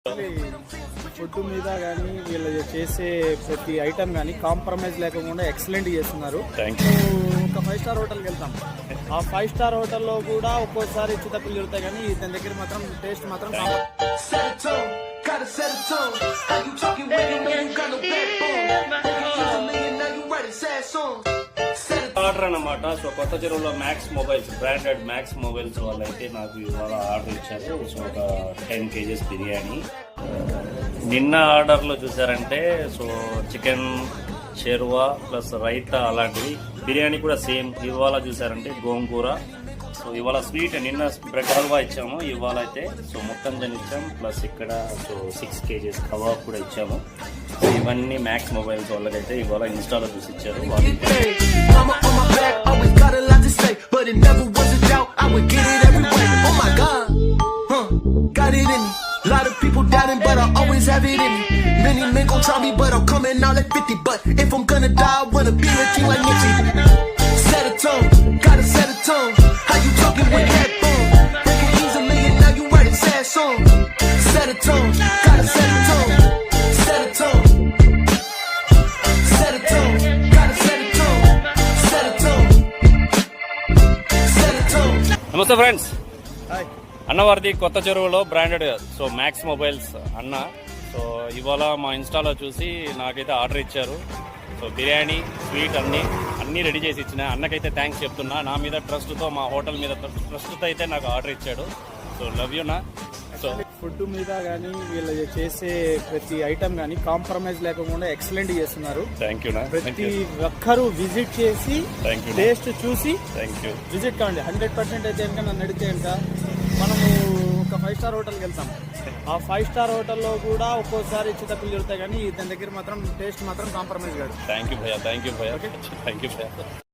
Food మీద కానీ వీళ్ళు చేసే ప్రతి ఐటమ్ కానీ కాంప్రమైజ్ లేకుండా ఎక్సలెంట్ చేస్తున్నారు. ఒక 5 స్టార్ హోటల్కి వెళ్తాం, ఆ 5 స్టార్ హోటల్లో కూడా ఒక్కోసారి చిత్తపిల్లి జరుగుతాయి, కానీ ఇతని దగ్గర మాత్రం టేస్ట్ మాత్రం ఆర్డర్ అన్నమాట. సో కొత్త చెరువులో max mobiles, branded max mobiles వాళ్ళైతే నాకు ఇవాళ ఆర్డర్ ఇచ్చారు. సో ఒక 10 kgs బిర్యానీ. నిన్న ఆర్డర్లో చూసారంటే సో చికెన్ షెర్వా ప్లస్ రైతా అలాంటివి. బిర్యానీ కూడా సేమ్. ఇవాళ చూసారంటే గోంగూర. సో ఇవాళ స్వీట్, నిన్న బ్రెడ్ హల్వా ఇచ్చాము, ఇవాళ అయితే సో మొత్తం జన్ ఇచ్చాము. ప్లస్ ఇక్కడ సో 6 kgs కబాబ్ కూడా ఇచ్చాము. సో ఇవన్నీ మ్యాక్స్ మొబైల్స్ వాళ్ళకైతే ఇవాళ ఇన్స్టాలో చూసి ఇచ్చారు. Lot of people doubting, but I always have it in me. Many men gon' try me, but I'm coming out like 50. But if I'm gonna die, I wanna be a king like Nipsey. Set a tone, gotta set a tone. How you talking with that bone? Breaking easily and now you writing sad songs. Set a tone, gotta set a tone. Set a tone. Set a tone, gotta set a tone. Set a tone. Set a tone. నమస్తే friends, అన్నవారిది కొత్త చెరువులో branded so max mobiles అన్న. So ఇవాళ మా ఇన్స్టాలో చూసి నాకైతే order ఇచ్చారు. సో బిర్యానీ, స్వీట్ అన్నీ రెడీ చేసి ఇచ్చిన అన్నకైతే థ్యాంక్స్ చెప్తున్నా. నా మీద ట్రస్ట్తో, మా హోటల్ మీద ట్రస్ట్తో అయితే నాకు ఆర్డర్ ఇచ్చాడు. సో లవ్ యూ నా. సో ఫుడ్ మీద కానీ వీళ్ళు చేసే ప్రతి ఐటమ్ కానీ కాంప్రమైజ్ లేకుండా ఎక్సలెంట్ చేస్తున్నారు. థ్యాంక్ యూ నా. ప్రతి ఒక్కరూ విజిట్ చేసి టేస్ట్ చూసి విజిట్ కావండి. 100% అయితే కనుక నన్ను అడిగితే కనుక మనము ఒక 5 స్టార్ హోటల్కి వెళ్తాం, ఆ 5 స్టార్ హోటల్లో కూడా ఒక్కోసారి చిత్తపిల్లి జరుగుతాయి, కానీ ఇతని దగ్గర మాత్రం టేస్ట్ మాత్రం కాంప్రమైజ్ కాదు. థ్యాంక్ యూ భయ్యా. ఓకే, థ్యాంక్ యూ భయ్యా.